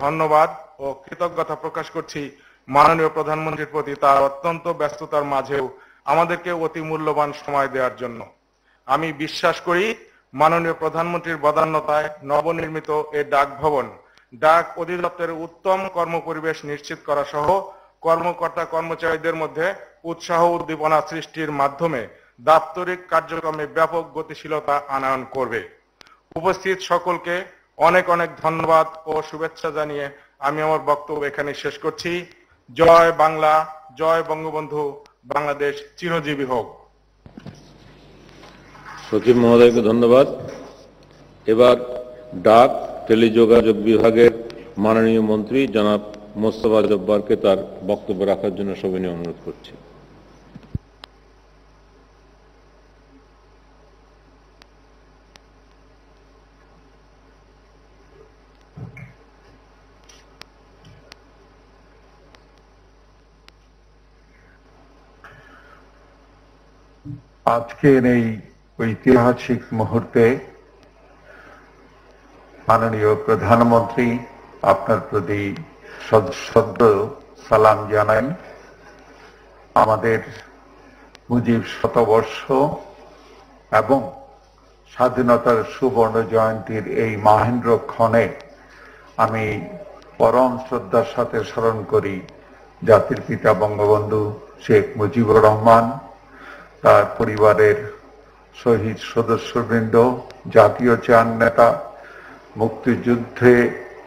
ধন্যবাদ ও কৃতজ্ঞতা প্রকাশ করছি মাননীয় প্রধানমন্ত্রীর প্রতি তার অত্যন্ত ব্যস্ততার মাঝেও আমাদেরকে অতি মূল্যবান সময় দেওয়ার জন্য। আমি বিশ্বাস করি মাননীয় প্রধানমন্ত্রীর বদান্যতায় নবনির্মিত এই ডাক ভবন ডাক অধিদপ্তরের উত্তম কর্মপরিবেশ নিশ্চিত করা সহ কর্মকর্তা কর্মচারীদের মধ্যে উৎসাহ উদ্দীপনা সৃষ্টির মাধ্যমে দাপ্তরিক কার্যক্রমে ব্যাপক গতিশীলতা আনয়ন করবে। উপস্থিত সকলকে অনেক অনেক ধন্যবাদ ও শুভেচ্ছা জানিয়ে আমি আমার বক্তব্য এখানে শেষ করছি। জয় বাংলা, জয় বঙ্গবন্ধু, বাংলাদেশ চিরজীবী হোক। সচিব মহোদয়কে ধন্যবাদ। এবার ডাক টেলিযোগাযোগ বিভাগের মাননীয় মন্ত্রী জনাব মোস্তফা জব্বারকে তার বক্তব্য রাখার জন্য সবিনয় অনুরোধ করছি। আজকের এই ঐতিহাসিক মুহূর্তে মাননীয় প্রধানমন্ত্রী আপনার প্রতি সশ্রদ্ধ সালাম জানাই। আমাদের মুজিব শতবর্ষ এবং স্বাধীনতার সুবর্ণ জয়ন্তীর এই মহেন্দ্র ক্ষণে আমি পরম শ্রদ্ধার সাথে স্মরণ করি জাতির পিতা বঙ্গবন্ধু শেখ মুজিবুর রহমান, তার পরিবারের শহীদ সদস্যবৃন্দ, জাতীয় চার নেতা, মুক্তিযুদ্ধে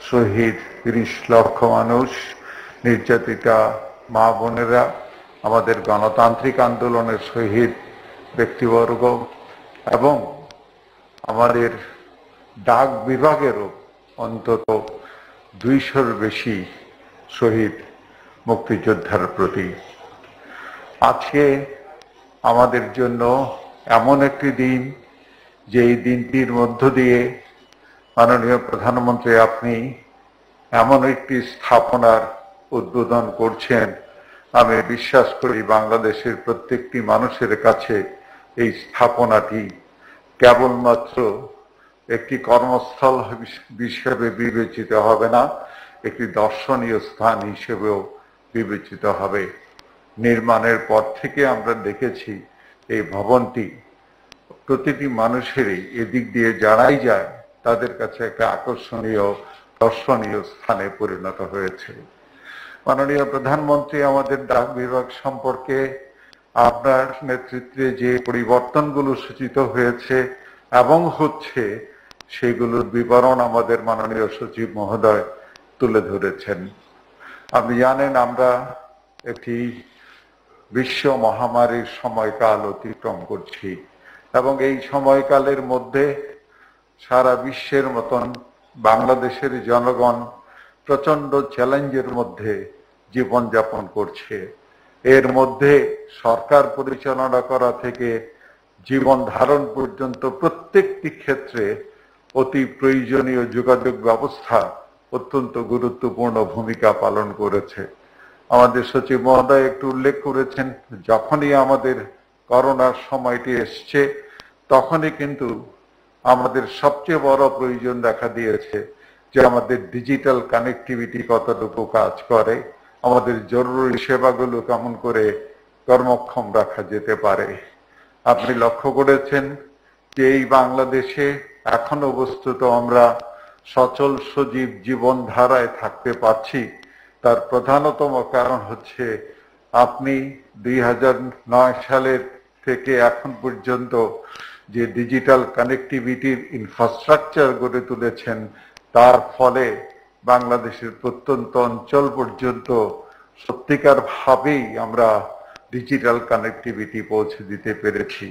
শহীদ ৩০ লক্ষ মানুষ, নির্যাতিতা মা বোনেরা, আমাদের গণতান্ত্রিক আন্দোলনের শহীদ ব্যক্তিবর্গ এবং আমাদের ডাক বিভাগেরও অন্তত ২০০-র বেশি শহীদ মুক্তিযোদ্ধার প্রতি। আজকে আমাদের জন্য এমন একটি দিন, যে এই দিনটির মধ্য দিয়ে মাননীয় প্রধানমন্ত্রী আপনি এমন একটি স্থাপনার উদ্বোধন করছেন। আমি বিশ্বাস করি বাংলাদেশের প্রত্যেকটি মানুষের কাছে এই স্থাপনাটি কেবলমাত্র একটি কর্মস্থল হিসেবে বিবেচিত হবে না, একটি দর্শনীয় স্থান হিসেবেও বিবেচিত হবে। নির্মাণের পর থেকে আমরা দেখেছি এই ভবনটি প্রতিটি মানুষেরই এদিক দিয়ে যারাই যায় তাদের কাছে একটা আকর্ষণীয় দর্শনীয় স্থানে পরিণত হয়েছে। মাননীয় প্রধানমন্ত্রী, আমাদের ডাক বিভাগ সম্পর্কে আপনার নেতৃত্বে যে পরিবর্তনগুলো সূচিত হয়েছে এবং হচ্ছে সেগুলোর বিবরণ আমাদের মাননীয় সচিব মহোদয় তুলে ধরেছেন। আপনি জানেন আমরা একটি বিশ্ব মহামারীর সময়কাল অতিক্রম করছি এবং এই সময়কালের মধ্যে সারা বিশ্বের মতন বাংলাদেশের জনগণ প্রচন্ড চ্যালেঞ্জের মধ্যে জীবনযাপন করছে। এর মধ্যে সরকার পরিচালনা করা থেকে জীবন ধারণ পর্যন্ত প্রত্যেকটি ক্ষেত্রে অতি প্রয়োজনীয় যোগাযোগ ব্যবস্থা অত্যন্ত গুরুত্বপূর্ণ ভূমিকা পালন করেছে। আমাদের সচিব মহোদয় একটু উল্লেখ করেছেন, যখনই আমাদের করোনার সময়টি এসছে তখনই কিন্তু আমাদের সবচেয়ে বড় প্রয়োজন দেখা দিয়েছে যে আমাদের ডিজিটাল কানেক্টিভিটি কতটুকু কাজ করে, আমাদের জরুরি সেবাগুলো কেমন করে কর্মক্ষম রাখা যেতে পারে। আপনি লক্ষ্য করেছেন যে এই বাংলাদেশে এখনো বস্তুত আমরা সচল সজীব জীবনধারায় থাকতে পারছি। তার প্রধানতম কারণ হচ্ছে আপনি ২০০৯ সালের থেকে এখন পর্যন্ত যে ডিজিটাল কানেক্টিভিটির ইনফ্রাস্ট্রাকচার গড়ে তুলেছেন, তার ফলে বাংলাদেশের প্রত্যন্ত অঞ্চল পর্যন্ত সত্যিকার ভাবেই আমরা ডিজিটাল কানেক্টিভিটি পৌঁছে দিতে পেরেছি।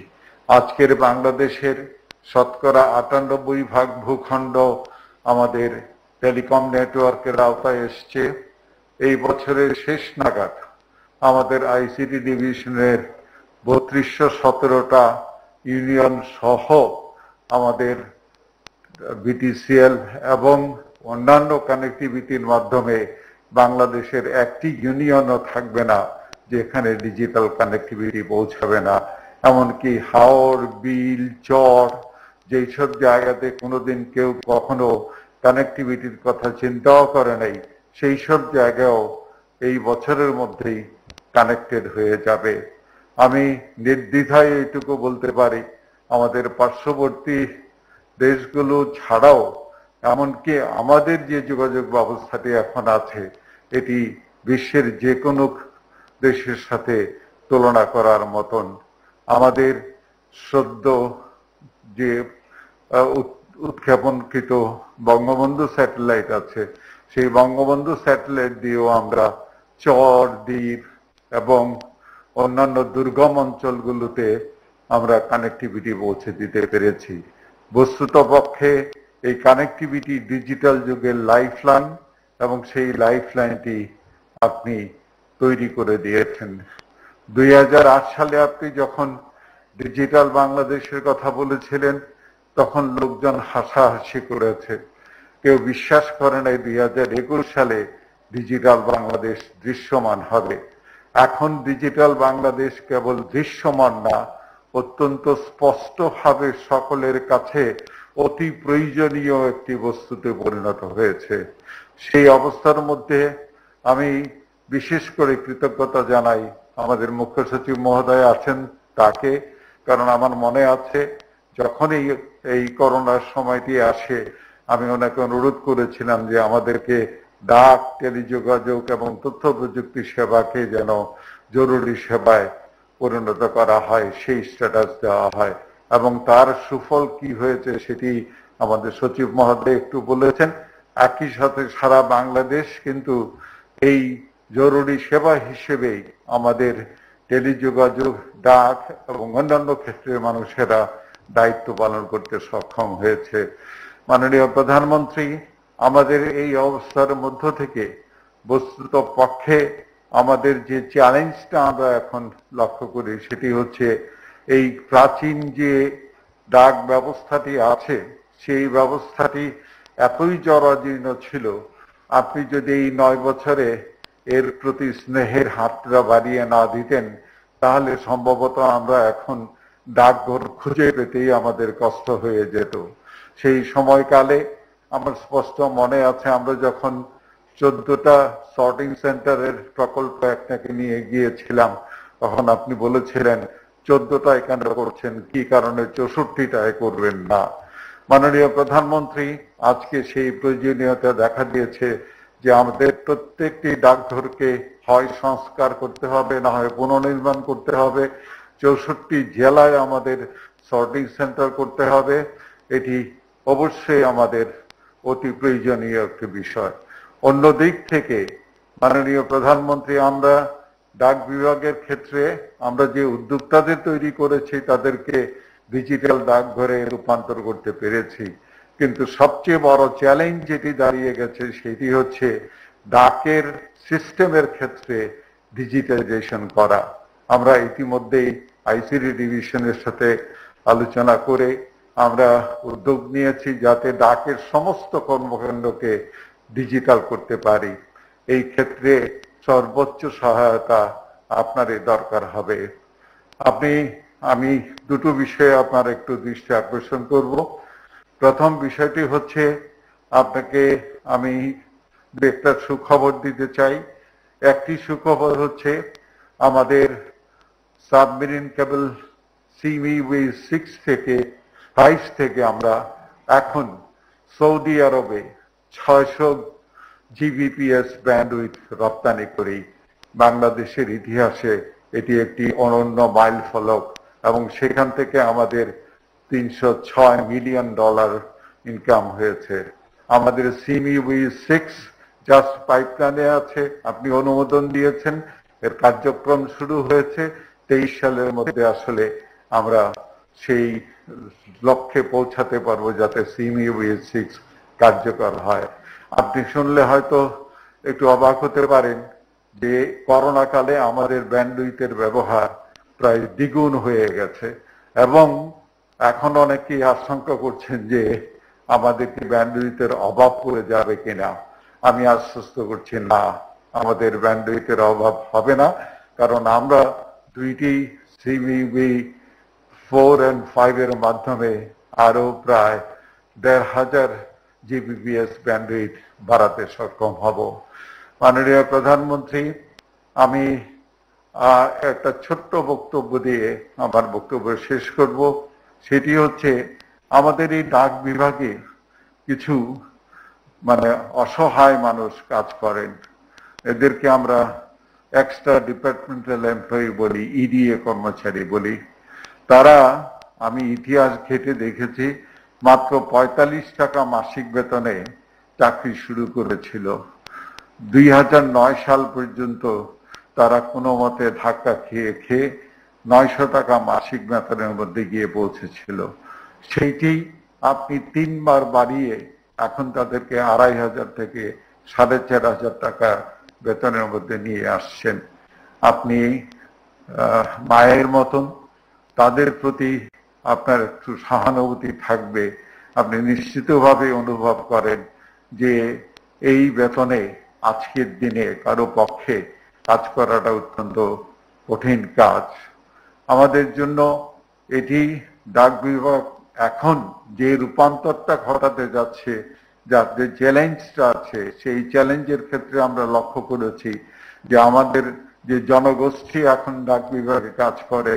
আজকের বাংলাদেশের শতকরা ৯৮% ভূখণ্ড আমাদের টেলিকম নেটওয়ার্কের আওতায় এসছে। এই বছরের শেষ নাগাদ আমাদের আইসিটি ডিভিশনের ৩২১৭টা ইউনিয়ন সহ আমাদের বিটিসিএল এবং অন্যান্য কানেক্টিভিটির মাধ্যমে বাংলাদেশের একটি ইউনিয়নও থাকবে না যেখানে ডিজিটাল কানেক্টিভিটি পৌঁছাবে না। এমনকি হাওর, বিল, চর যেসব জায়গাতে কোনোদিন কেউ কখনো কানেক্টিভিটির কথা চিন্তাও করে নাই, সেই সব জায়গাও এই বছরের মধ্যেই কানেক্টেড হয়ে যাবে। আমি নির্দ্বিধায় এইটুকু বলতে পারি, আমাদের পার্শ্ববর্তী দেশগুলো ছাড়াও এমনকি আমাদের যে যোগাযোগ ব্যবস্থাটি এখন আছে এটি বিশ্বের যে কোনো দেশের সাথে তুলনা করার মতন। আমাদের সদ্য যে উৎক্ষেপণকৃত বঙ্গবন্ধু স্যাটেলাইট আছে, সেই বঙ্গবন্ধু স্যাটেলাইট দিয়েও আমরা চর, দ্বীপ এবং অন্যান্য দুর্গম অঞ্চলগুলোতে আমরা কানেক্টিভিটি পৌঁছে দিতে পেরেছি। বস্তুতপক্ষে এই কানেক্টিভিটি ডিজিটাল যুগের লাইফলাইন এবং সেই লাইফলাইনটি আপনি তৈরি করে দিয়েছেন। 2008 সালে আপনি যখন ডিজিটাল বাংলাদেশের কথা বলেছিলেন তখন লোকজন হাসাহাসি করেছে, কেউ বিশ্বাস করে নাই 2021 সালে ডিজিটাল বাংলাদেশ দৃশ্যমান হবে। এখন ডিজিটাল বাংলাদেশ কেবল দৃশ্যমান না, অত্যন্ত স্পষ্টভাবে সকলের কাছে অতি প্রয়োজনীয় একটি বস্তুতে পরিণত হয়েছে। সেই অবস্থার মধ্যে আমি বিশেষ করে কৃতজ্ঞতা জানাই আমাদের মুখ্য সচিব মহোদয় আছেন তাকে, কারণ আমার মনে আছে যখন এই করোনার সময়টি আসে আমি ওনাকে অনুরোধ করেছিলাম যে আমাদেরকে ডাক, টেলিযোগাযোগ এবং তথ্য প্রযুক্তি সেবাকে যেন জরুরি সেবায় পরিণত করা হয়, সেই স্ট্যাটাস দেওয়া হয়। এবং তার সুফল কি হয়েছে সেটি আমাদের সচিব মহোদয় একটু বলেছেন। একই সাথে সারা বাংলাদেশ কিন্তু এই জরুরি সেবা হিসেবেই আমাদের টেলিযোগাযোগ, ডাক এবং অন্যান্য ক্ষেত্রে মানুষেরা দায়িত্ব পালন করতে সক্ষম হয়েছে। মাননীয় প্রধানমন্ত্রী, আমাদের এই অবস্থার মধ্য থেকে বস্তুত পক্ষে আমাদের যে চ্যালেঞ্জটা আমরা এখন লক্ষ্য করি সেটি হচ্ছে এই প্রাচীন যে ডাক ব্যবস্থাটি আছে সেই ব্যবস্থাটি এতই জরাজীর্ণ ছিল, আপনি যদি এই 9 বছরে এর প্রতি স্নেহের হাতটা বাড়িয়ে না দিতেন তাহলে সম্ভবত আমরা এখন ডাকঘর খুঁজে পেতেই আমাদের কষ্ট হয়ে যেত। সেই সময়কালে আমার স্পষ্ট মনে আছে আমরা যখন 14টা সর্টিং সেন্টারের প্রকল্প একটাকে নিয়ে গিয়েছিলাম তখন আপনি বলেছিলেন 14টায় কেন করছেন, কি কারণে 64টায় করবেন না। মাননীয় প্রধানমন্ত্রী, আজকে সেই প্রয়োজনীয়তা দেখা দিয়েছে যে আমাদের প্রত্যেকটি ডাকঘরকে হয় সংস্কার করতে হবে না হয় পুনর্নির্মাণ করতে হবে। 64 জেলায় আমাদের সর্টিং সেন্টার করতে হবে। এটি অবশ্যই আমাদের অতি প্রয়োজনীয় একটি বিষয়। অন্য দিক থেকে মাননীয় প্রধানমন্ত্রী, আমরা ডাক বিভাগের ক্ষেত্রে আমরা যে উদ্যোক্তাদের তৈরি করেছি তাদেরকে ডিজিটাল ডাকঘরে রূপান্তর করতে পেরেছি, কিন্তু সবচেয়ে বড় চ্যালেঞ্জ যেটি দাঁড়িয়ে গেছে সেটি হচ্ছে ডাকের সিস্টেমের ক্ষেত্রে ডিজিটাইজেশন করা। আমরা ইতিমধ্যেই আইসিডি ডিভিশনের সাথে আলোচনা করে আমরা উদ্যোগ নিয়েছি যাতে ডাকের সমস্ত কর্মকাণ্ডকে ডিজিটাল করতে পারি। এই ক্ষেত্রে সর্বোচ্চ সহায়তা আপনারই দরকার হবে। আমি দুটো বিষয়ে আপনার একটু দৃষ্টি আকর্ষণ করব। প্রথম বিষয়টি হচ্ছে আপনাকে আমি একটা সুখবর দিতে চাই। একটি সুখবর হচ্ছে আমাদের সাবমেরিন কেবল সিমিওয়ে 5 থেকে আমরা এখন সৌদি আরবে 600 জিবিপিএস ব্যান্ডউইথ রপ্তানি করি। বাংলাদেশের ইতিহাসে এটি একটি অনন্য মাইল ফলক এবং সেখান থেকে আমাদের $306 মিলিয়ন ইনকাম হয়েছে। আমাদের সিমিওয়ে 6 জাস্ট পাইপলাইনে আছে, আপনি অনুমোদন দিয়েছেন, এর কার্যক্রম শুরু হয়েছে। 23 সালের মধ্যে আসলে আমরা সেই লক্ষ্যে পৌঁছাতে পারবো যাতে সিমিওয়ে 6 কার্যকর হয়। আপনি শুনলে হয়তো একটু অবাক হতে পারেন যে করোনা কালে আমাদের ব্যান্ডউইথের ব্যবহার প্রায় দ্বিগুণ হয়ে গেছে এবং এখন অনেকেই আশঙ্কা করছেন যে আমাদের কি ব্যান্ডউইথের অভাব পড়ে যাবে কিনা। আমি আশ্বস্ত করছি না, আমাদের ব্যান্ডউইথের অভাব হবে না, কারণ আমরা দুইটি সিমিওয়ে 4 এবং 5 এর মাধ্যমে আরো প্রায় 1,500 জিবিপিএস ব্যান্ডউইথ বাড়াতে সক্ষম হব। মাননীয় প্রধানমন্ত্রী, আমি একটা ছোট্ট বক্তব্য দিয়ে আমার বক্তব্য শেষ করব। সেটি হচ্ছে, আমাদের এই ডাক বিভাগে কিছু অসহায় মানুষ কাজ করেন। এদেরকে আমরা এক্সট্রা ডিপার্টমেন্টাল এমপ্লয়ি বলি, ইডিএ কর্মচারী বলি। তারা, আমি ইতিহাস ঘেঁটে দেখেছি, মাত্র ৪৫ টাকা মাসিক বেতনে চাকরি শুরু করেছিল। ২০০৯ সাল পর্যন্ত তারা কোনো মতে ধাক্কা খেয়ে খেয়ে ৯০০ টাকা মাসিক বেতনের মধ্যে গিয়ে পৌঁছেছিল। সেইটি আপনি ৩ বার বাড়িয়ে এখন তাদেরকে ২৫০০ থেকে ৪৫০০ টাকা বেতনের মধ্যে নিয়ে আসছেন। আপনি মায়ের মতন, তাদের প্রতি আপনার একটু সহানুভূতি থাকবে। আপনি নিশ্চিতভাবে অনুভব করেন যে এই বেতনে আজকের দিনে কারো পক্ষে কাজ করাটা অত্যন্ত কঠিন কাজ। আমাদের জন্য এটি ডাক বিভাগ এখন যে রূপান্তরটা ঘটাতে যাচ্ছে, যার যে চ্যালেঞ্জটা আছে, সেই চ্যালেঞ্জের ক্ষেত্রে আমরা লক্ষ্য করেছি যে আমাদের যে জনগোষ্ঠী এখন ডাক বিভাগে কাজ করে,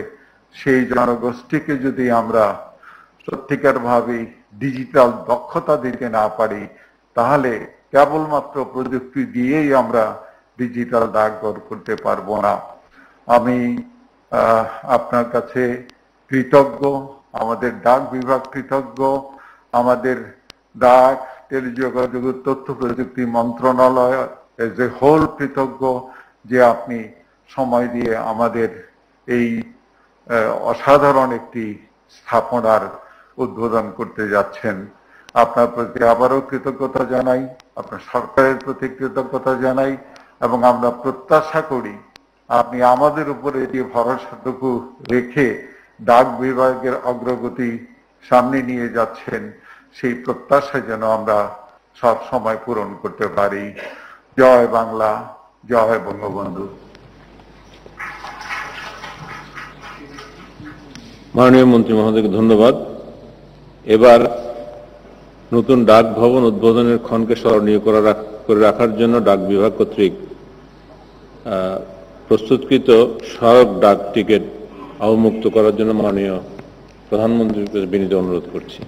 সেই জনগোষ্ঠীকে যদি আমরা সত্যিকার ভাবে ডিজিটাল দক্ষতা দিতে না পারি, তাহলে কেবলমাত্র প্রযুক্তি দিয়েই আমরা ডিজিটাল ডাকঘর করতে পারবো না। আমি আপনার কাছে কৃতজ্ঞ, আমাদের ডাক বিভাগ কৃতজ্ঞ, আমাদের ডাক, টেলিযোগাযোগ ও তথ্য প্রযুক্তি মন্ত্রণালয় এজ এ হোল কৃতজ্ঞ যে আপনি সময় দিয়ে আমাদের এই অসাধারণ একটি স্থাপনার উদ্বোধন করতে যাচ্ছেন। আপনার প্রতি আবারও কৃতজ্ঞতা জানাই, আপনার সরকারের প্রতি কৃতজ্ঞতা জানাই, এবং আমরা প্রত্যাশা করি আপনি আমাদের উপরে যে ভরসাটুকু রেখে ডাক বিভাগের অগ্রগতি সামনে নিয়ে যাচ্ছেন, সেই প্রত্যাশা যেন আমরা সব সময় পূরণ করতে পারি। জয় বাংলা, জয় বঙ্গবন্ধু। মাননীয় মন্ত্রী মহোদয়কে ধন্যবাদ। এবার নতুন ডাক ভবন উদ্বোধনের ক্ষণকে স্মরণীয় করে রাখার জন্য ডাক বিভাগ কর্তৃক প্রস্তুতকৃত সড়ক ডাক টিকিট অবমুক্ত করার জন্য মাননীয় প্রধানমন্ত্রীর কাছে বিনীত অনুরোধ করছি।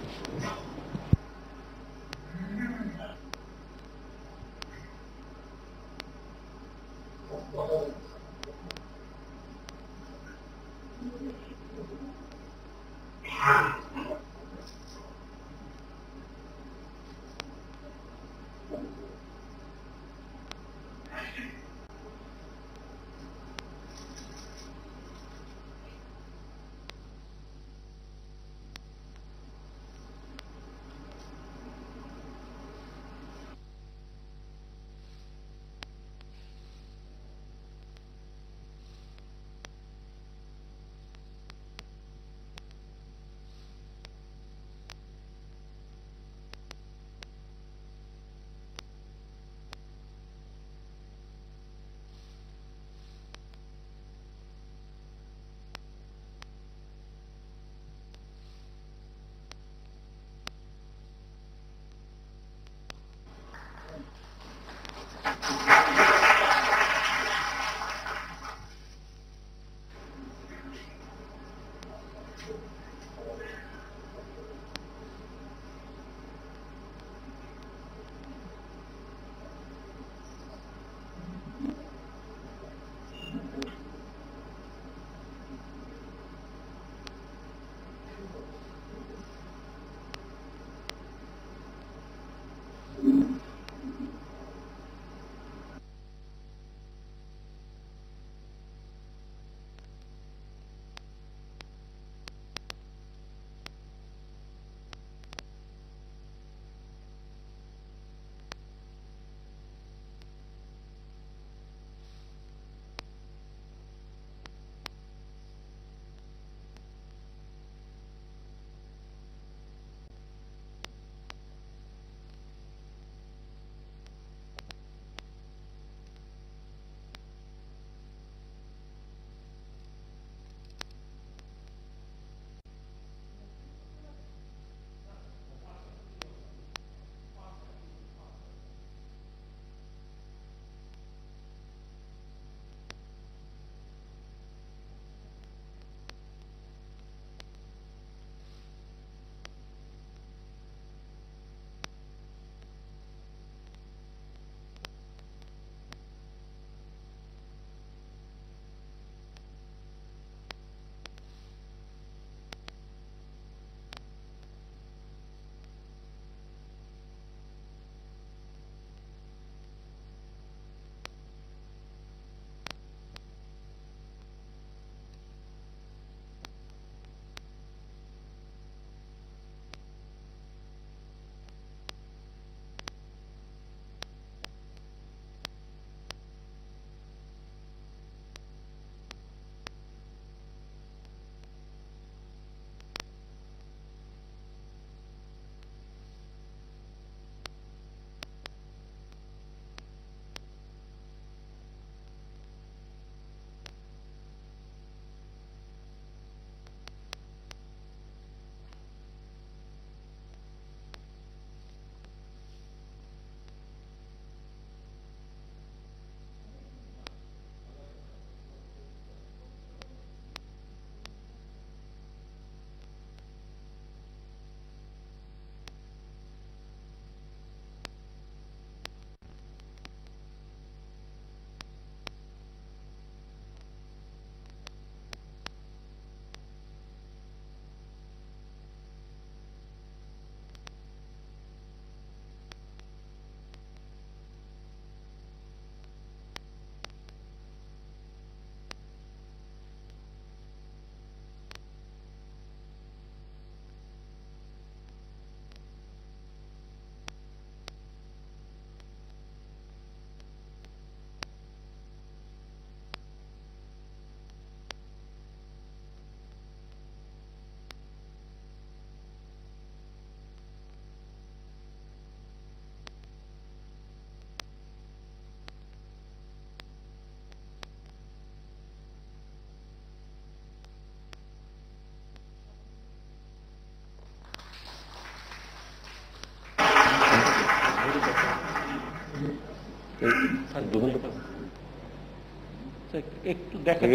একটু দেখা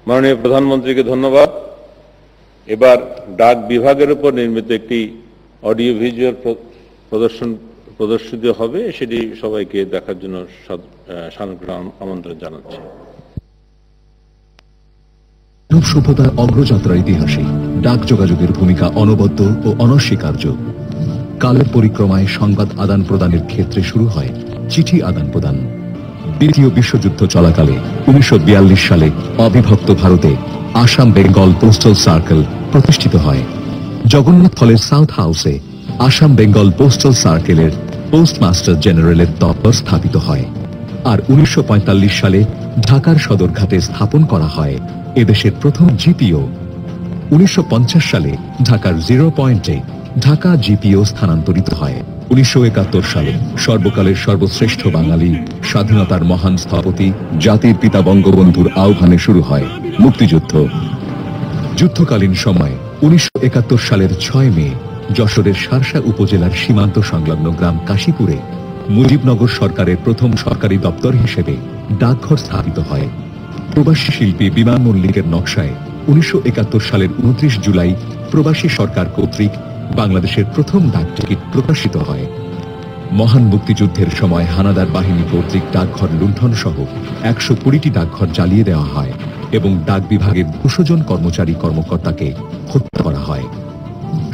মাননীয় প্রধানমন্ত্রীকে ধন্যবাদ। এবার ডাক বিভাগের উপর নির্মিত একটি অডিও ভিজুয়াল প্রদর্শিত হবে, সেটি সবাইকে দেখার জন্য সাদর আমন্ত্রণ জানাচ্ছি। মানব সভ্যতার অগ্রযাত্রার ইতিহাসে ডাক যোগাযোগের ভূমিকা অনবদ্য ও অনস্বীকার্য। কালের পরিক্রমায় সংবাদ আদান প্রদানের ক্ষেত্রে শুরু হয় চিঠি আদান প্রদান। দ্বিতীয় বিশ্বযুদ্ধ চলাকালে 1942 সালে অবিভক্ত ভারতে আসাম বেঙ্গল পোস্টাল সার্কেল প্রতিষ্ঠিত হয়। জগন্নাথ হলের সাউথ হাউসে আসাম বেঙ্গল পোস্টাল সার্কেলের পোস্টমাস্টার জেনারেলের দপ্তর স্থাপিত হয়। আর 1945 সালে ঢাকার সদরঘাটে স্থাপন করা হয় এদেশের প্রথম জিপিও। 1950 সালে ঢাকার 0 পয়েন্টে ঢাকা জিপিও স্থানান্তরিত হয়। 1971 সালে সর্বকালের সর্বশ্রেষ্ঠ বাঙালি, স্বাধীনতার মহান স্থপতি, জাতির পিতা বঙ্গবন্ধুর আহ্বানে শুরু হয় মুক্তিযুদ্ধ। যুদ্ধকালীন সময়ে 1971 সালের 6 মে যশোরের শার্শা উপজেলার সীমান্ত সংলগ্ন গ্রাম কাশীপুরে মুজিবনগর সরকারের প্রথম সরকারি দপ্তর হিসেবে ডাকঘর স্থাপিত হয়। প্রবাসী শিল্পী বিমান মল্লিকের নকশায় 1971 সালের 29 জুলাই প্রবাসী সরকার কর্তৃক বাংলাদেশের প্রথম ডাক টিকিট প্রকাশিত হয়। মহান মুক্তিযুদ্ধের সময় হানাদার বাহিনী কর্তৃক ডাকঘর লুণ্ঠন সহ 120টি ডাকঘর জ্বালিয়ে দেওয়া হয় এবং ডাক বিভাগের 200 জন কর্মচারী কর্মকর্তাকে হত্যা করা হয়।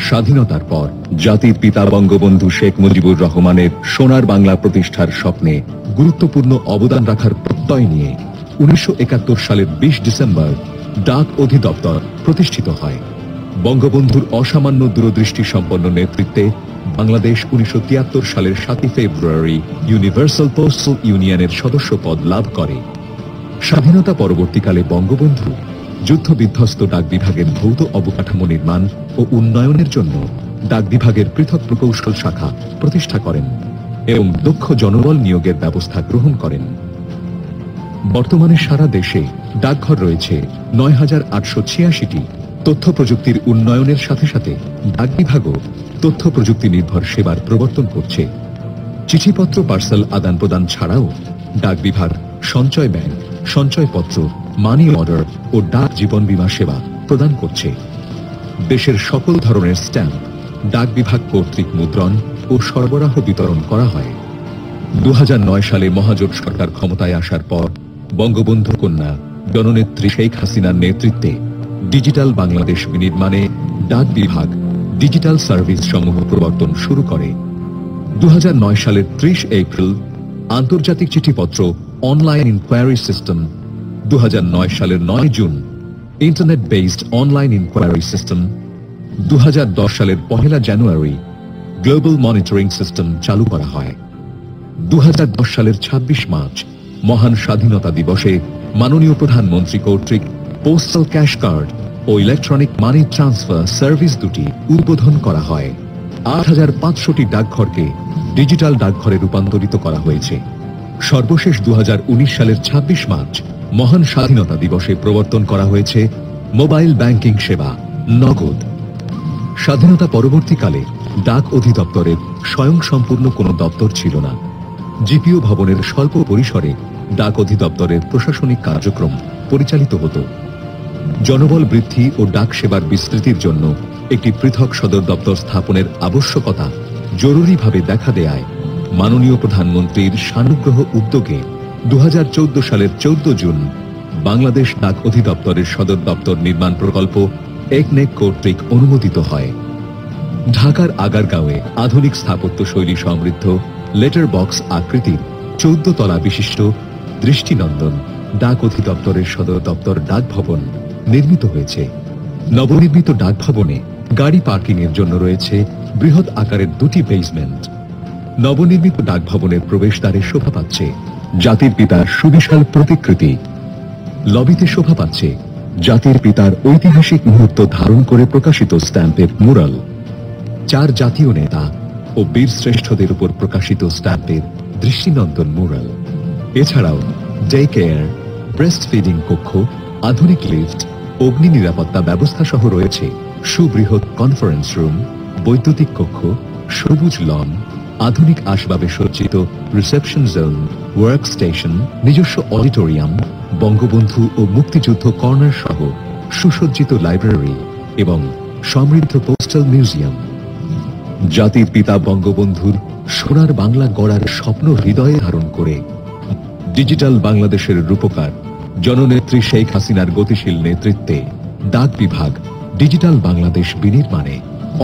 স্বাধীনতার পর জাতির পিতা বঙ্গবন্ধু শেখ মুজিবুর রহমানের সোনার বাংলা প্রতিষ্ঠার স্বপ্নে গুরুত্বপূর্ণ অবদান রাখার প্রত্যয় নিয়ে 1971 সালের 20 ডিসেম্বর ডাক অধিদপ্তর প্রতিষ্ঠিত হয়। বঙ্গবন্ধুর অসামান্য দূরদৃষ্টি সম্পন্ন নেতৃত্বে বাংলাদেশ 1973 সালের 7 ফেব্রুয়ারি ইউনিভার্সাল পোস্টাল ইউনিয়নের সদস্য পদ লাভ করে। স্বাধীনতা পরবর্তীকালে বঙ্গবন্ধু যুদ্ধ বিধ্বস্ত ডাক বিভাগের ভৌত অবকাঠামো নির্মাণ ও উন্নয়নের জন্য ডাক বিভাগের পৃথক প্রকৌশল শাখা প্রতিষ্ঠা করেন এবং দক্ষ জনবল নিয়োগের ব্যবস্থা গ্রহণ করেন। বর্তমানে সারা দেশে ডাকঘর রয়েছে ৯,৮৮৬টি। তথ্য প্রযুক্তির উন্নয়নের সাথে সাথে ডাক বিভাগও তথ্য প্রযুক্তি নির্ভর সেবার প্রবর্তন করছে। চিঠিপত্র পার্সেল আদান প্রদান ছাড়াও ডাক বিভাগ সঞ্চয় ব্যাংক, সঞ্চয়পত্র, মানি অর্ডার ও ডাক জীবন বীমা সেবা প্রদান করছে। দেশের সকল ধরনের স্ট্যাম্প ডাক বিভাগ কর্তৃক মুদ্রণ ও সরবরাহ বিতরণ করা হয়। 2009 সালে মহাজোট সরকার ক্ষমতায় আসার পর বঙ্গবন্ধু কন্যা জননেত্রী শেখ হাসিনার নেতৃত্বে ডিজিটাল বাংলাদেশ বিনির্মাণে ডাক বিভাগ ডিজিটাল সার্ভিস সমূহ প্রবর্তন শুরু করে। 2009 সালের 30 এপ্রিল আন্তর্জাতিক চিঠিপত্র অনলাইন ইনকোয়ারি সিস্টেম, 2009 সালের 9 জুন internet based online inquiry system, 2010 সালের 1 জানুয়ারি গ্লোবাল মনিটরিং সিস্টেম চালু করা হয়। 2010 সালের 26 মার্চ মহান স্বাধীনতা দিবসে মাননীয় প্রধানমন্ত্রী কর্তৃক পোস্টাল ক্যাশ কার্ড ও ইলেকট্রনিক মানি ট্রান্সফার সার্ভিস দুটি উদ্বোধন করা হয়। 8,500টি ডাকঘরকে ডিজিটাল ডাকঘরে রূপান্তরিত করা হয়েছে। সর্বশেষ 2019 সালের 26 মার্চ মহান স্বাধীনতা দিবসে প্রবর্তন করা হয়েছে মোবাইল ব্যাংকিং সেবা নগদ। স্বাধীনতা পরবর্তীকালে ডাক অধিদপ্তরের স্বয়ংসম্পূর্ণ কোনো দপ্তর ছিল না। জিপিও ভবনের স্বল্প পরিসরে ডাক অধিদপ্তরের প্রশাসনিক কার্যক্রম পরিচালিত হতো। জনবল বৃদ্ধি ও ডাক সেবার বিস্তৃতির জন্য একটি পৃথক সদর দপ্তর স্থাপনের আবশ্যকতা জরুরিভাবে দেখা দেয় মাননীয় প্রধানমন্ত্রীর সানুগ্রহ উদ্যোগে 2014 সালের 14 জুন বাংলাদেশ ডাক অধিদপ্তরের সদর দপ্তর নির্মাণ প্রকল্প একনেক কর্তৃক অনুমোদিত হয়। ঢাকার আগারগাঁওয়ে আধুনিক স্থাপত্য শৈলী সমৃদ্ধ লেটার বক্স আকৃতির 14 তলা বিশিষ্ট দৃষ্টিনন্দন ডাক অধিদপ্তরের সদর দপ্তর ডাক ভবন নির্মিত হয়েছে। নবনির্মিত ডাক ভবনে গাড়ি পার্কিং এর জন্য রয়েছে বৃহৎ আকারের 2টি বেসমেন্ট। নবনির্মিত ডাক ভবনের প্রবেশদ্বারে শোভা পাচ্ছে জাতির পিতার সুবিশাল প্রতিকৃতি। লবিতে শোভা পাচ্ছে জাতির পিতার ঐতিহাসিক মুহূর্ত ধারণ করে প্রকাশিত স্ট্যাম্পের মুরাল, 4 জাতীয় নেতা ও বীর শ্রেষ্ঠদের উপর প্রকাশিত স্ট্যাম্পের দৃষ্টিনন্দন মুরাল। এছাড়াও ডে কেয়ার, ব্রেস্ট ফিডিং কক্ষ, আধুনিক লিফট, অগ্নি নিরাপত্তা ব্যবস্থা সহ রয়েছে সুবৃহৎ কনফারেন্স রুম, বৈদ্যুতিক কক্ষ, সবুজ লন, আধুনিক আসবাবে সজ্জিত রিসেপশন জোন, ওয়ার্ক স্টেশন, নিজস্ব অডিটোরিয়াম, বঙ্গবন্ধু ও মুক্তিযুদ্ধ কর্নার সহ সুসজ্জিত লাইব্রেরি এবং সমৃদ্ধ পোস্টাল মিউজিয়াম। জাতির পিতা বঙ্গবন্ধুর সোনার বাংলা গড়ার স্বপ্ন হৃদয়ে ধারণ করে ডিজিটাল বাংলাদেশের রূপকার জননেত্রী শেখ হাসিনার গতিশীল নেতৃত্বে ডাক বিভাগ ডিজিটাল বাংলাদেশ বিনির্মাণে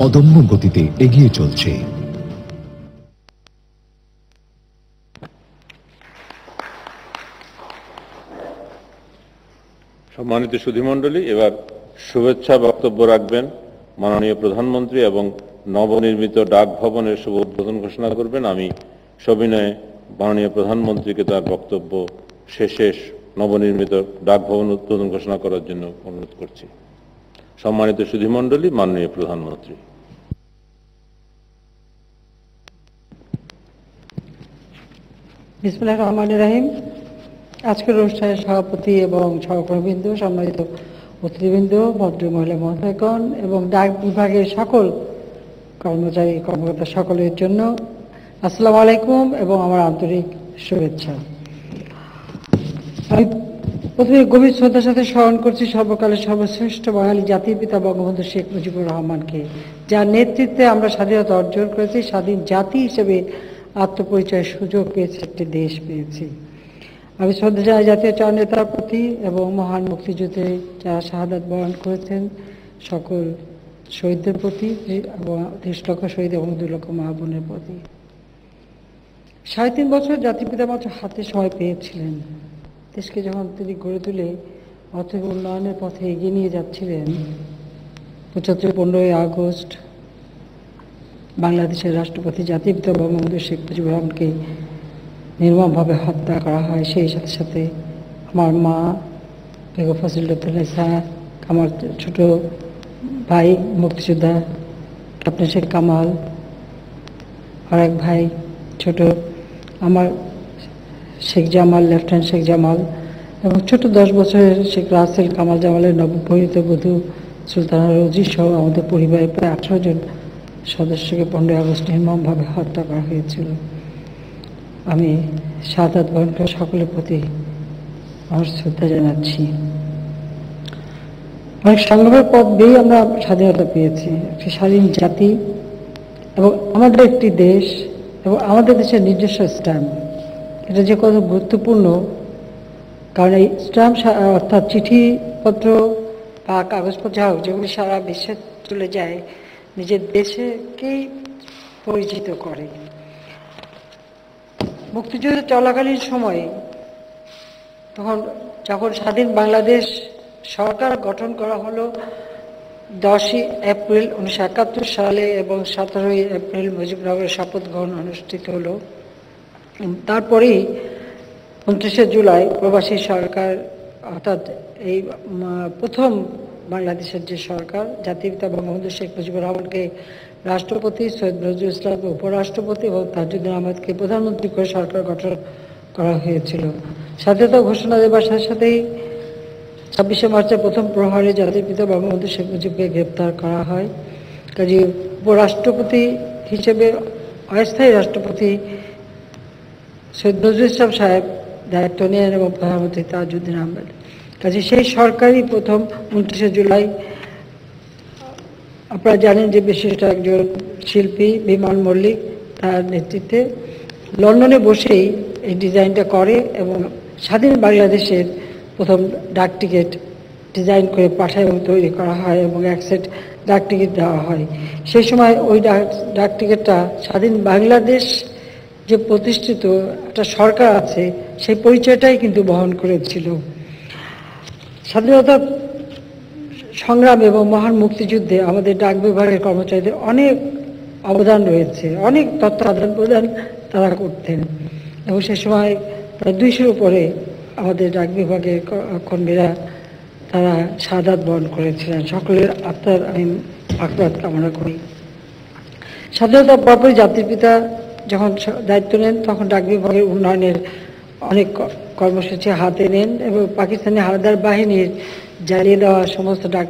অদম্য গতিতে এগিয়ে চলছে। সম্মানিত সুধীমণ্ডলী, এবার শুভেচ্ছা বক্তব্য রাখবেন মাননীয় প্রধানমন্ত্রী এবং নবনির্মিত ডাক ভবনের শুভ উদ্বোধন ঘোষণা করবেন। আমি সবিনয়ে মাননীয় প্রধানমন্ত্রীকে তার বক্তব্য শেষে নবনির্মিত ডাক ভবন উদ্বোধন ঘোষণা করার জন্য অনুরোধ করছি। সম্মানিত সুধীমণ্ডলী, মাননীয় প্রধানমন্ত্রী। বিসমিল্লাহির রহমানির রহিম। আজকের অনুষ্ঠানের সভাপতি এবং সহকর্মীবৃন্দ, সম্মানিত অতিথিবৃন্দ, ভদ্র মহিলা মহোদয়গণ এবং ডাক বিভাগের সকল কর্মচারী কর্মকর্তা সকলের জন্য আসসালামু আলাইকুম এবং আমার আন্তরিক শুভেচ্ছা। আমি প্রথমে গভীর শ্রদ্ধার সাথে স্মরণ করছি সর্বকালের সর্বশ্রেষ্ঠ বাঙালি জাতির পিতা বঙ্গবন্ধু শেখ মুজিবুর রহমানকে, যার নেতৃত্বে আমরা স্বাধীনতা অর্জন করেছি, স্বাধীন জাতি হিসেবে আত্মপরিচয়ের সুযোগ পেয়েছি, একটি দেশ পেয়েছি। আমি শ্রদ্ধা জানাই জাতীয় চার নেতার প্রতি এবং মহান মুক্তিযুদ্ধে যারা শাহাদাত বরণ করেছেন সকল শহীদদের প্রতি এবং 30 লক্ষ শহীদ এবং 2 লক্ষ মা বোনের প্রতি। 3.5 বছর জাতির পিতা মাত্র হাতে সময় পেয়েছিলেন। দেশকে যখন তিনি গড়ে তুলে অর্থনৈতিক উন্নয়নের পথে এগিয়ে নিয়ে যাচ্ছিলেন, 15ই আগস্ট বাংলাদেশের রাষ্ট্রপতি জাতির পিতা বঙ্গবন্ধু শেখ মুজিবুর রহমানকে নির্মমভাবে হত্যা করা হয়। সেই সাথে সাথে আমার মা বেগম ফজিলাতুন্নেসা, আমার ছোট ভাই মুক্তিযোদ্ধা ক্যাপ্টেন শেখ কামাল, আর এক ভাই ছোট আমার শেখ জামাল, লেফটেন্যান্ট শেখ জামাল, এবং ছোট 10 বছরের শেখ রাসেল কামাল জামালের নবপরিণীত বধূ সুলতানা রোজি সহ আমাদের পরিবারের প্রায় 18 জন সদস্যকে 15 আগস্ট নির্মমভাবে হত্যা করা হয়েছিল। আমি শাহাদাত বরণকারী সকলের প্রতি আমার শ্রদ্ধা জানাচ্ছি। অনেক সংগ্রামের পথ বেয়ে আমরা স্বাধীনতা পেয়েছি, একটি স্বাধীন জাতি এবং আমাদের একটি দেশ এবং আমাদের দেশের নিজস্ব স্ট্যাম্প। এটা যে কত গুরুত্বপূর্ণ, কারণ এই স্ট্যাম্প অর্থাৎ চিঠিপত্র বা কাগজপত্র হোক, যেগুলি সারা বিশ্বে চলে যায়, নিজের দেশকেই পরিচিত করে। মুক্তিযুদ্ধ চলাকালীন সময়ে যখন স্বাধীন বাংলাদেশ সরকার গঠন করা হলো 10ই এপ্রিল 1971 সালে এবং 17ই এপ্রিল মুজিবনগরের শপথ গ্রহণ অনুষ্ঠিত হলো। তারপরেই 29শে জুলাই প্রবাসী সরকার, অর্থাৎ এই প্রথম বাংলাদেশের যে সরকার, জাতির পিতা বঙ্গবন্ধু শেখ মুজিবুর রহমানকে রাষ্ট্রপতি, সৈয়দ নজরুল ইসলামকে উপরাষ্ট্রপতি এবং তাজউদ্দিন আহমেদকে প্রধানমন্ত্রী করে সরকার গঠন করা হয়েছিল। স্বাধীনতা ঘোষণা দেবার সাথে সাথেই 26শে মার্চের প্রথম প্রহরে জাতির পিতা বঙ্গবন্ধু শেখ মুজিবকে গ্রেপ্তার করা হয়। কাজে উপরাষ্ট্রপতি হিসেবে অস্থায়ী রাষ্ট্রপতি সৈয়দ নজরুল ইসলাম সাহেব দায়িত্ব নেন এবং প্রধানমন্ত্রী তাজউদ্দিন আহমেদ। কাজে সেই সরকারই প্রথম 29শে জুলাই, আপনারা জানেন যে বিশিষ্ট একজন শিল্পী বিমান মল্লিক তার নেতৃত্বে লন্ডনে বসেই এই ডিজাইনটা করে এবং স্বাধীন বাংলাদেশের প্রথম ডাক টিকিট ডিজাইন করে পাঠায় এবং তৈরি করা হয় এবং 1 সেট ডাক টিকিট দেওয়া হয়। সেই সময় ওই ডাক টিকিটটা স্বাধীন বাংলাদেশ যে প্রতিষ্ঠিত একটা সরকার আছে সেই পরিচয়টাই কিন্তু বহন করেছিল। স্বাধীনতা সংগ্রাম এবং মহান মুক্তিযুদ্ধে আমাদের ডাক বিভাগের কর্মচারীদের অনেক অবদান রয়েছে, অনেক তথ্য আদান প্রদান তারা করতেন এবং সে সময় প্রায় 200-র উপরে আমাদের ডাক বিভাগের কর্মীরা তারা শাহাদাত বরণ করেছিলেন। সকলের আত্মার আমি মাগফিরাত কামনা করি। স্বাধীনতার পরপরই জাতির পিতা যখন দায়িত্ব নেন তখন ডাক বিভাগের উন্নয়নের অনেক কর্মসূচি হাতে নেন এবং পাকিস্তানি হানাদার বাহিনীর জ্বালিয়ে দেওয়া সমস্ত ডাক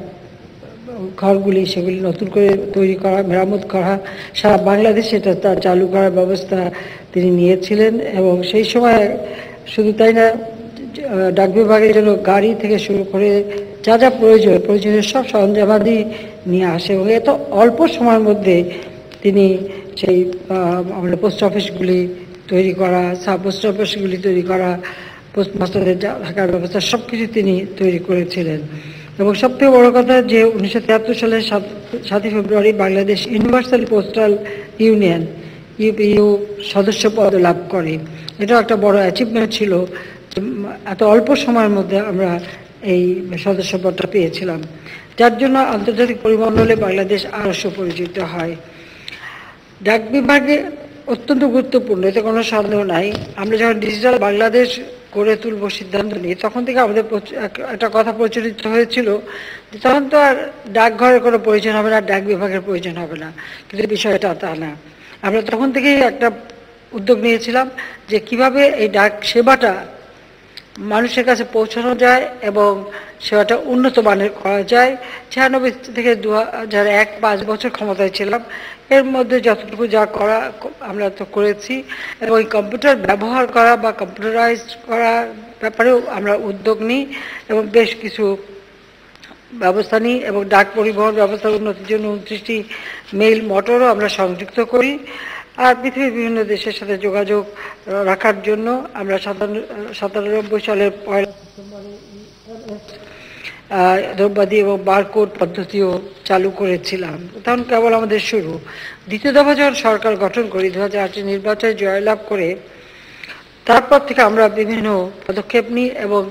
ঘরগুলি সেগুলি নতুন করে তৈরি করা, মেরামত করা, সারা বাংলাদেশে এটা তা চালু করার ব্যবস্থা তিনি নিয়েছিলেন। এবং সেই সময় শুধু তাই না, ডাক বিভাগের জন্য গাড়ি থেকে শুরু করে যা যা প্রয়োজনীয় সব সরঞ্জামাদি নিয়ে আসে এবং এত অল্প সময়ের মধ্যে তিনি সেই আমাদের পোস্ট অফিসগুলি তৈরি করা, সাব পোস্ট অফিসগুলি তৈরি করা, পোস্ট মাস্টারদের থাকার ব্যবস্থা সব কিছু তিনি তৈরি করেছিলেন। এবং সবথেকে বড় কথা যে 1973 সালের 7 February Bangladesh universal postal union UPU সদস্য পদ লাভ করে। এটাও একটা বড় অ্যাচিভমেন্ট ছিল, এত অল্প সময়ের মধ্যে আমরা এই সদস্য পদটা পেয়েছিলাম, যার জন্য আন্তর্জাতিক পরিমণ্ডলে বাংলাদেশ আরও সুপরিচিত হয়। ডাক বিভাগে অত্যন্ত গুরুত্বপূর্ণ, এতে কোনো সন্দেহ নাই। আমরা যখন ডিজিটাল বাংলাদেশ গড়ে তুলব সিদ্ধান্ত নিই তখন থেকে আমাদের একটা কথা প্রচলিত হয়েছিল যে তখন তো আর ডাকঘরের কোনো প্রয়োজন হবে না, ডাক বিভাগের প্রয়োজন হবে না, কিন্তু বিষয়টা তা না। আমরা তখন থেকেই একটা উদ্যোগ নিয়েছিলাম যে কিভাবে এই ডাক সেবাটা মানুষের কাছে পৌঁছানো যায় এবং সেবাটা উন্নত মানের করা যায়। 96 থেকে 2001 5 বছর ক্ষমতায় ছিলাম, এর মধ্যে যতটুকু যা করা আমরা তো করেছি এবং কম্পিউটার ব্যবহার করা বা কম্পিউটারাইজ করার ব্যাপারেও আমরা উদ্যোগ নিই এবং বেশ কিছু ব্যবস্থা নিই এবং ডাক পরিবহন ব্যবস্থার উন্নতির জন্য 29টি মেইল মোটরও আমরা সংযুক্ত করি। আর পৃথিবীর বিভিন্ন দেশের সাথে যোগাযোগ রাখার জন্য আমরা 97 সালের 1 ডিসেম্বরে দ্রব্যাদি এবং বারকোড পদ্ধতিও চালু করেছিলাম। তখন কেবল আমাদের শুরু। দ্বিতীয় দফা যখন সরকার গঠন করি 2008 নির্বাচনে জয়লাভ করে তারপর থেকে আমরা বিভিন্ন পদক্ষেপ নিই এবং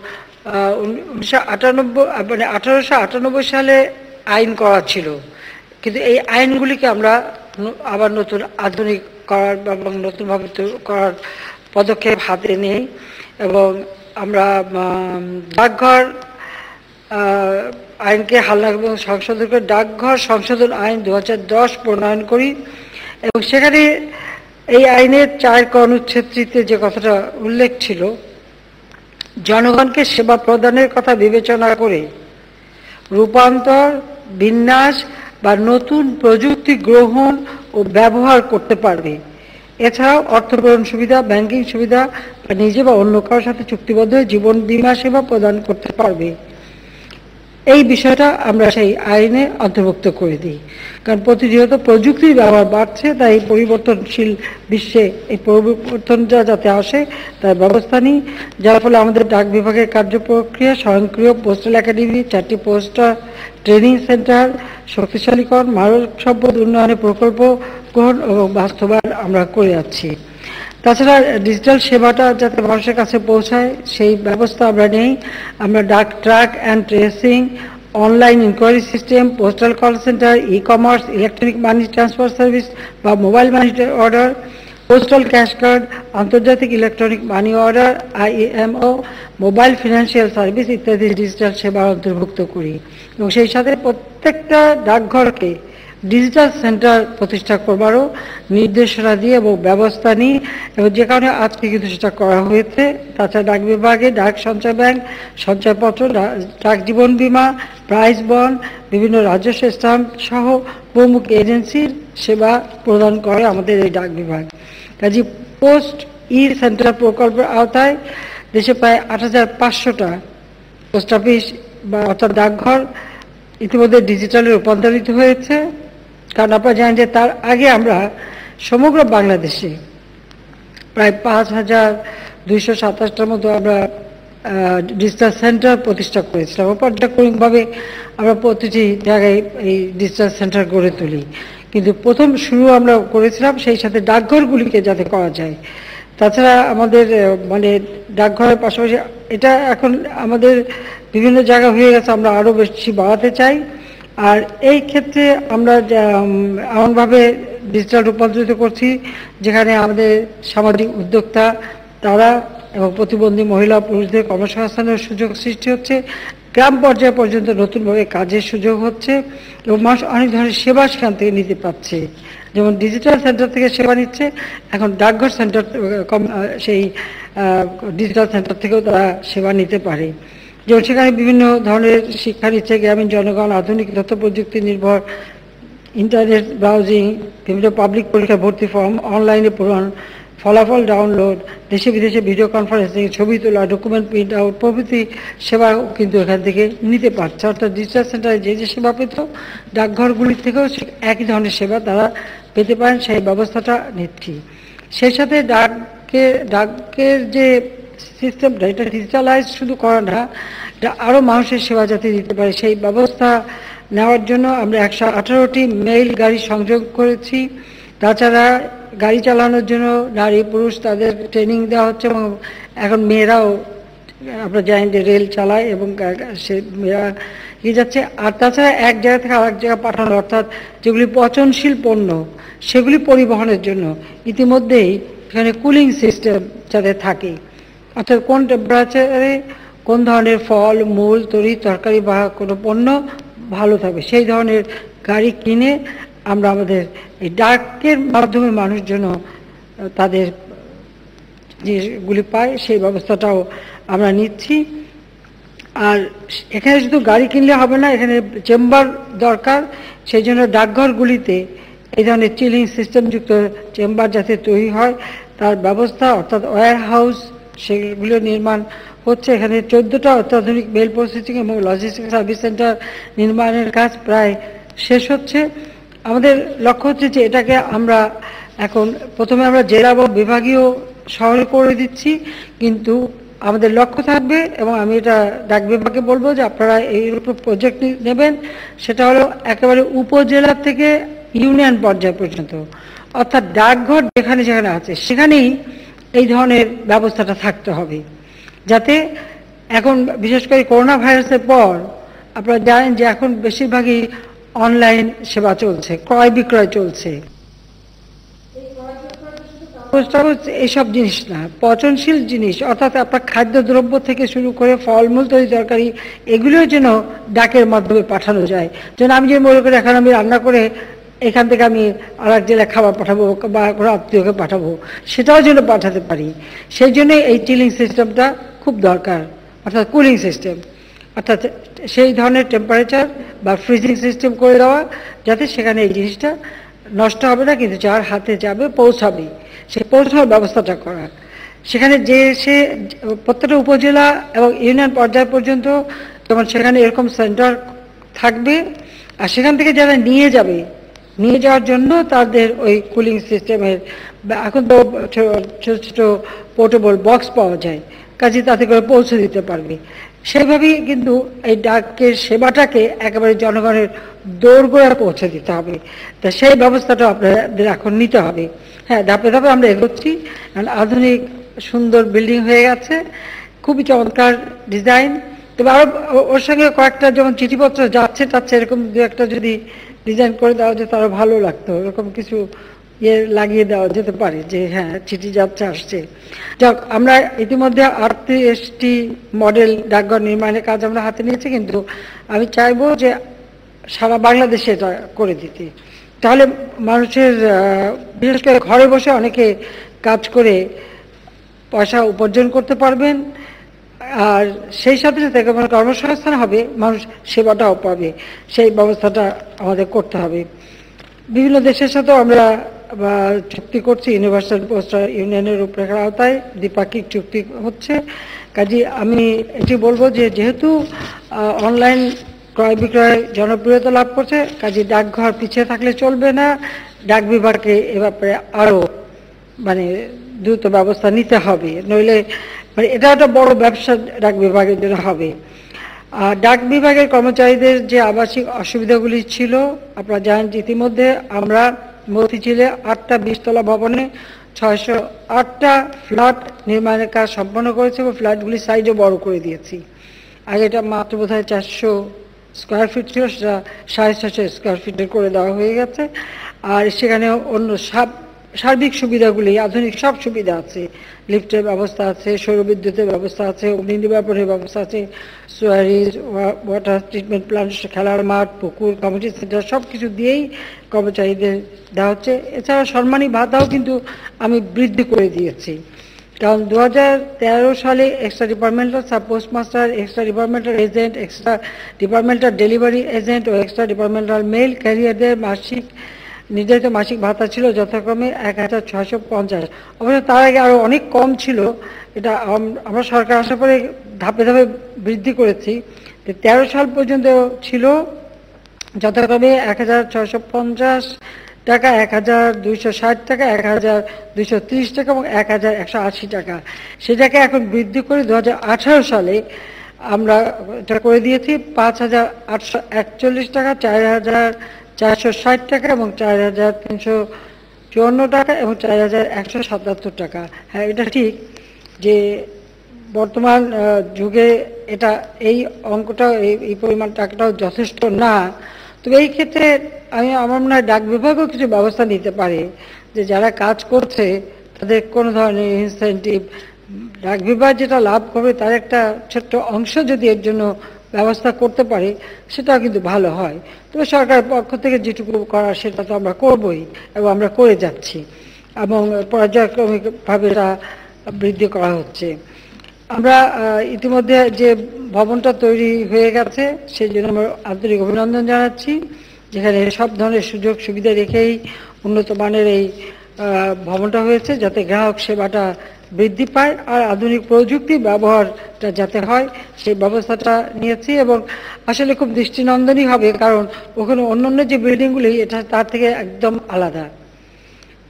1898 সালে আইন করা ছিল, কিন্তু এই আইনগুলিকে আমরা আবার নতুন আধুনিক করার এবং নতুনভাবে করার পদক্ষেপ হাতে নেই এবং আমরা ডাকঘর আইনকে হালনাগাদ এবং সংশোধন করে ডাকঘর সংশোধন আইন 2010 প্রণয়ন করি এবং সেখানে এই আইনের 4 অনুচ্ছেদটিতে যে কথাটা উল্লেখ ছিল, জনগণকে সেবা প্রদানের কথা বিবেচনা করে রূপান্তর, বিন্যাস বা নতুন প্রযুক্তি গ্রহণ ও ব্যবহার করতে পারবে। এছাড়াও অর্থপ্রদান সুবিধা, ব্যাংকিং সুবিধা বা নিজে বা অন্য কারোর সাথে চুক্তিবদ্ধ হয়ে জীবন বীমা সেবা প্রদান করতে পারবে। এই বিষয়টা আমরা সেই আইনে অন্তর্ভুক্ত করে দিই, কারণ প্রতিনিয়ত প্রযুক্তির ব্যবহার বাড়ছে, তাই পরিবর্তনশীল বিশ্বে এই পরিবর্তনটা যাতে আসে তার ব্যবস্থা নিই। যার ফলে আমাদের ডাক বিভাগের কার্যপ্রক্রিয়া স্বয়ংক্রিয় পোস্টাল একাডেমি, 4টি পোস্টাল ট্রেনিং সেন্টার শক্তিশালীকরণ, মানব সম্পদ উন্নয়নের প্রকল্প গ্রহণ এবং বাস্তবায়ন আমরা করে যাচ্ছি। তাছাড়া ডিজিটাল সেবাটা যাতে মানুষের কাছে পৌঁছায় সেই ব্যবস্থা আমরা নেই। আমরা ডাক track and tracing, online inquiry system, postal call centre, e-commerce, electronic money transfer service বা mobile money order, postal cash card, আন্তর্জাতিক electronic money order IEMO, mobile financial service ইত্যাদি ডিজিটাল সেবা অন্তর্ভুক্ত করি এবং সেই সাথে প্রত্যেকটা ডাকঘরকে ডিজিটাল সেন্টার প্রতিষ্ঠা করবারও নির্দেশনা দিয়ে এবং ব্যবস্থা নিই এবং যে কারণে আজকে কিন্তু সেটা করা হয়েছে। তাছাড়া ডাক বিভাগে ডাক সঞ্চয় ব্যাংক, সঞ্চয়পত্র, ডাক জীবন বীমা, প্রাইজ বন্ড, বিভিন্ন রাজস্ব স্ট্যাম্প সহ বহুমুখ এজেন্সির সেবা প্রদান করে আমাদের এই ডাক বিভাগ। কাজে পোস্ট সেন্টার প্রকল্পের আওতায় দেশে প্রায় 8500টা পোস্ট অফিস বা অর্থাৎ ডাকঘর ইতিমধ্যে ডিজিটালে রূপান্তরিত হয়েছে। কারণ আপনারা জানেন যে তার আগে আমরা সমগ্র বাংলাদেশে প্রায় 5227টার মতো আমরা ডিজিটাল সেন্টার প্রতিষ্ঠা করেছিলাম। পর্যায়ক্রমিকভাবে আমরা প্রতিটি জায়গায় এই ডিজিটাল সেন্টার গড়ে তুলি, কিন্তু প্রথম শুরু আমরা করেছিলাম সেই সাথে ডাকঘরগুলিকে যাতে করা যায়। তাছাড়া আমাদের মানে ডাকঘরের পাশাপাশি এটা এখন আমাদের বিভিন্ন জায়গা হয়ে গেছে, আমরা আরও বেশি বাড়াতে চাই। আর এই ক্ষেত্রে আমরা এমনভাবে ডিজিটাল রূপান্তরিত করছি যেখানে আমাদের সামাজিক উদ্যোক্তা তারা এবং প্রতিবন্ধী মহিলা পুরুষদের কর্মসংস্থানের সুযোগ সৃষ্টি হচ্ছে। গ্রাম পর্যায়ে পর্যন্ত নতুনভাবে কাজের সুযোগ হচ্ছে এবং মানুষ অনেক ধরনের সেবা সেখান থেকে নিতে পারছে। যেমন ডিজিটাল সেন্টার থেকে সেবা নিচ্ছে, এখন ডাকঘর সেন্টার সেই ডিজিটাল সেন্টার থেকেও তারা সেবা নিতে পারে। যেমন সেখানে বিভিন্ন ধরনের শিক্ষা নিচ্ছে গ্রামীণ জনগণ, আধুনিক তথ্য প্রযুক্তি নির্ভর ইন্টারনেট ব্রাউজিং, বিভিন্ন পাবলিক পরীক্ষা ভর্তি ফর্ম অনলাইনে পূরণ, ফলাফল ডাউনলোড, দেশে বিদেশে ভিডিও কনফারেন্সিং, ছবি তোলা, ডকুমেন্ট প্রিন্ট আউট প্রভৃতি সেবাও কিন্তু এখান থেকে নিতে পারছে। অর্থাৎ ডিজিটাল সেন্টারে যে সেবা পেত ডাকঘরগুলির থেকেও একই ধরনের সেবা তারা পেতে পারেন, সেই ব্যবস্থাটা নিচ্ছি। সেই সাথে ডাকের যে সিস্টেমটা, এটা ডিজিটালাইজ শুধু করা না, এটা আরও মানুষের সেবা যাতে দিতে পারে সেই ব্যবস্থা নেওয়ার জন্য আমরা 118টি মেইল গাড়ি সংযোগ করেছি। তাছাড়া গাড়ি চালানোর জন্য নারী পুরুষ তাদের ট্রেনিং দেওয়া হচ্ছে এবং এখন মেয়েরাও আমরা জানি যে রেল চালায় এবং সে মেয়েরা এগিয়ে যাচ্ছে। আর তাছাড়া এক জায়গা থেকে আরেক জায়গায় পাঠানো, অর্থাৎ যেগুলি পচনশীল পণ্য সেগুলি পরিবহনের জন্য ইতিমধ্যেই এখানে কুলিং সিস্টেম যাতে থাকে, অর্থাৎ কোন টেম্পারেচারে কোন ধরনের ফল মূল তরি তরকারি বা কোনো পণ্য ভালো থাকবে সেই ধরনের গাড়ি কিনে আমরা আমাদের এই ডাকের মাধ্যমে মানুষজন তাদের যেগুলি পায় সেই ব্যবস্থাটাও আমরা নিচ্ছি। আর এখানে শুধু গাড়ি কিনলে হবে না, এখানে চেম্বার দরকার। সেই জন্য ডাকঘরগুলিতে এই ধরনের চিলিং সিস্টেমযুক্ত চেম্বার যাতে তৈরি হয় তার ব্যবস্থা, অর্থাৎ ওয়্যার হাউস সেগুলো নির্মাণ হচ্ছে। এখানে 14টা অত্যাধুনিক মেল প্রসেসিং এবং লজিস্টিক সার্ভিস সেন্টার নির্মাণের কাজ প্রায় শেষ হচ্ছে। আমাদের লক্ষ্য হচ্ছে যে এটাকে আমরা এখন প্রথমে আমরা জেলা এবং বিভাগীয় শহরে করে দিচ্ছি, কিন্তু আমাদের লক্ষ্য থাকবে এবং আমি এটা ডাক বিভাগকে বলবো যে আপনারা এই প্রজেক্ট নেবেন, সেটা হলো একেবারে উপজেলা থেকে ইউনিয়ন পর্যায় পর্যন্ত, অর্থাৎ ডাকঘর যেখানে যেখানে আছে সেখানেই এই ধরনের ব্যবস্থাটা থাকতে হবে, যাতে এখন বিশেষ করে করোনা ভাইরাসের পর আপনারা জানেন যে এখন বেশিরভাগই অনলাইন সেবা চলছে, ক্রয় বিক্রয় চলছে। এইসব জিনিস না, পচনশীল জিনিস, অর্থাৎ আপনার খাদ্যদ্রব্য থেকে শুরু করে ফলমূল তৈরি তরকারি এগুলোও যেন ডাকের মাধ্যমে পাঠানো যায়। যেন আমি যে মনে করি এখন আমি রান্না করে এখান থেকে আমি আর এক জেলায় খাবার পাঠাবো বা কোনো আত্মীয়কে পাঠাবো, সেটাও যেন পাঠাতে পারি। সেই জন্য এই চিলিং সিস্টেমটা খুব দরকার, অর্থাৎ কুলিং সিস্টেম, অর্থাৎ সেই ধরনের টেম্পারেচার বা ফ্রিজিং সিস্টেম করে দেওয়া যাতে সেখানে এই জিনিসটা নষ্ট হবে না, কিন্তু যার হাতে যাবে পৌঁছাবে সেই পৌঁছানোর ব্যবস্থাটা করা। সেখানে যে সে প্রত্যেকটা উপজেলা এবং ইউনিয়ন পর্যায় পর্যন্ত যেমন সেখানে এরকম সেন্টার থাকবে, আর সেখান থেকে যারা নিয়ে যাওয়ার জন্য তাদের ওই কুলিং সিস্টেমের, এখন তো ছোট ছোট পোর্টেবল বক্স পাওয়া যায়, কাজে তাতে করে পৌঁছে দিতে পারবে। সেইভাবেই কিন্তু এই ডাকের সেবাটাকে একেবারে জনগণের দোরগোড়ায় পৌঁছে দিতে হবে। তা সেই ব্যবস্থাটা আপনাদের এখন নিতে হবে। হ্যাঁ, ধাপে ধাপে আমরা এগোচ্ছি। আধুনিক সুন্দর বিল্ডিং হয়ে গেছে, খুবই চমৎকার ডিজাইন। তবে আরো ওর সঙ্গে কয়েকটা যেমন চিঠিপত্র যাচ্ছে এরকম দু একটা যদি ডিজাইন করে দেওয়া যেত আরো ভালো লাগতো, এরকম কিছু লাগিয়ে দেওয়া যেতে পারে যে হ্যাঁ চিঠি যাচ্ছে আসছে। যাক, আমরা ইতিমধ্যে 38টি মডেল ডাকঘর নির্মাণের কাজ আমরা হাতে নিয়েছি, কিন্তু আমি চাইবো যে সারা বাংলাদেশে এটা করে দিতে, তাহলে মানুষের বিশেষ করে ঘরে বসে অনেকে কাজ করে পয়সা উপার্জন করতে পারবেন, আর সেই সাথে সাথে কর্মসংস্থান হবে, মানুষ সেবাটাও পাবে। সেই ব্যবস্থাটা আমাদের করতে হবে। বিভিন্ন দেশের সাথেও আমরা চুক্তি করছি, ইউনিভার্সাল পোস্টাল ইউনিয়নের রূপরেখার আওতায় দ্বিপাক্ষিক চুক্তি হচ্ছে। কাজে আমি এটি বলবো যে যেহেতু অনলাইন ক্রয় বিক্রয় জনপ্রিয়তা লাভ করছে, কাজে ডাকঘর পিছিয়ে থাকলে চলবে না। ডাক বিভাগকে এ ব্যাপারে আরো দ্রুত ব্যবস্থা নিতে হবে, নইলে এটা একটা বড় ব্যবসা ডাক বিভাগের জন্য হবে। আর ডাক বিভাগের কর্মচারীদের যে আবাসিক অসুবিধাগুলি ছিল আপনারা জানেন যে ইতিমধ্যে আমরা মতিঝিলে 8টা 20তলা ভবনে 608টা ফ্ল্যাট নির্মাণের কাজ সম্পন্ন করেছে এবং ফ্ল্যাটগুলির সাইজও বড় করে দিয়েছি। আগে এটা মাত্র বোধহয় 400 স্কোয়ার ফিট ছিল, সেটা 650 স্কোয়ার ফিটের করে দেওয়া হয়ে গেছে। আর সেখানে অন্য সার্বিক সুবিধাগুলি, আধুনিক সব সুবিধা আছে, লিফটের ব্যবস্থা আছে, সৌরবিদ্যুতের ব্যবস্থা আছে, অগ্নি নির্বাপনের ব্যবস্থা আছে, সুয়ারিজ, ওয়াটার ট্রিটমেন্ট প্ল্যান্ট, খেলার মাঠ, পুকুর, কমিউনিটি সেন্টার সব কিছু দিয়েই কর্মচারীদের দেওয়া হচ্ছে। এছাড়া সম্মানী ভাতাও কিন্তু আমি বৃদ্ধি করে দিয়েছি, কারণ 2013 সালে extra departmental sub postmaster, extra departmental agent, extra departmental delivery agent ও এক্সট্রা ডিপার্টমেন্টাল মেল ক্যারিয়ারদের মাসিক নির্ধারিত মাসিক ভাতা ছিল যথাক্রমে 1650। অবশ্য তার আগে আরো অনেক কম ছিল, এটা আমরা সরকার আসার পরে ধাপে ধাপে বৃদ্ধি করেছি। 13 সাল পর্যন্ত ছিল যথাক্রমে 1650 টাকা, 1260 টাকা, 1230 টাকা এবং 1180 টাকা। সেটাকে এখন বৃদ্ধি করে 2018 সালে আমরা এটা করে দিয়েছি 5841 টাকা, 4460 টাকা এবং 4354 টাকা এবং 4177 টাকা। হ্যাঁ, এটা ঠিক যে বর্তমান যুগে এটা এই অঙ্কটা, এই পরিমাণ টাকাটাও যথেষ্ট না। তবে এই ক্ষেত্রে আমার মনে হয় ডাক বিভাগও কিছু ব্যবস্থা নিতে পারে, যে যারা কাজ করছে তাদের কোনো ধরনের ইনসেন্টিভ, ডাক বিভাগ যেটা লাভ করবে তার একটা ছোট্ট অংশ যদি এর জন্য ব্যবস্থা করতে পারে সেটাও কিন্তু ভালো হয়। তবে সরকারের পক্ষ থেকে যেটুকু করার সেটা তো আমরা করবই এবং আমরা করে যাচ্ছি এবং পর্যায়ক্রমিকভাবে এটা বৃদ্ধি করা হচ্ছে। আমরা ইতিমধ্যে যে ভবনটা তৈরি হয়ে গেছে সেই জন্য আমরা আন্তরিক অভিনন্দন জানাচ্ছি, যেখানে সব ধরনের সুযোগ সুবিধা রেখেই উন্নত মানের এই ভবনটা হয়েছে, যাতে গ্রাহক সেবাটা বৃদ্ধি পায় আর আধুনিক প্রযুক্তি ব্যবহারটা যাতে হয় সেই ব্যবস্থাটা নিয়েছি। এবং আসলে খুব দৃষ্টিনন্দনই হবে, কারণ ওখানে অন্যান্য যে বিল্ডিংগুলি এটা তার থেকে একদম আলাদা।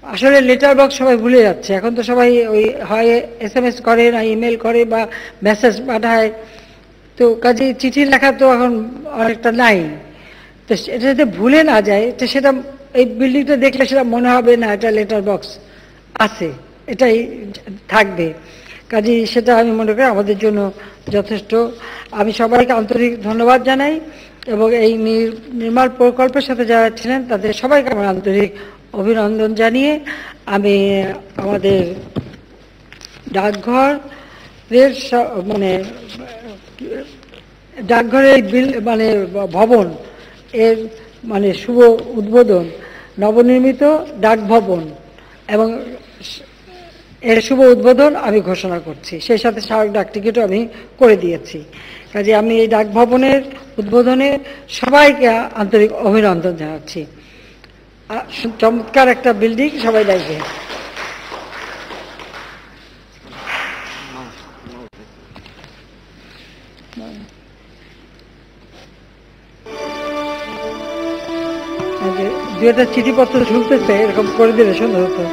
আসলে লেটার বক্স সবাই ভুলে যাচ্ছে, এখন তো সবাই ওই হয় SMS করে না ইমেল করে বা মেসেজ পাঠায়, তো কাজে চিঠি লেখা তো এখন অনেকটা নাই। তো এটা যাতে ভুলে না যায়, তো সেটা এই বিল্ডিংটা দেখলে সেটা মনে হবে না এটা লেটার বক্স আছে, এটাই থাকবে। কাজে সেটা আমি মনে করি আমাদের জন্য যথেষ্ট। আমি সবাইকে আন্তরিক ধন্যবাদ জানাই এবং এই নির্মাণ প্রকল্পের সাথে যারা ছিলেন তাদের সবাইকে আমার আন্তরিক অভিনন্দন জানিয়ে আমি আমাদের ডাকঘরের ডাকঘরের ভবন এর শুভ উদ্বোধন, নবনির্মিত ডাক ভবন এবং এর শুভ উদ্বোধন আমি ঘোষণা করছি। সেই সাথে স্মারক ডাক টিকিটও আমি করে দিয়েছি। কাজে আমি এই ডাক ভবনের উদ্বোধনে সবাইকে আন্তরিক অভিনন্দন জানাচ্ছি। চমৎকার একটা বিল্ডিং, সবাই দেখবে। দু একটা চিঠিপত্র ঝুলতেছে, এরকম করে দিলে সুন্দর হতো।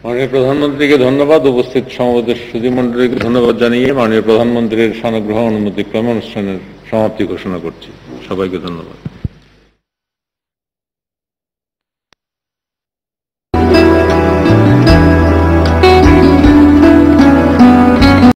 মাননীয় প্রধানমন্ত্রীকে ধন্যবাদ। উপস্থিত সমবেত সুধীমণ্ডলীকে ধন্যবাদ জানিয়ে মাননীয় প্রধানমন্ত্রীর সানুগ্রহ অনুমতিক্রমে অনুষ্ঠানের সমাপ্তি ঘোষণা করছি। সবাইকে ধন্যবাদ।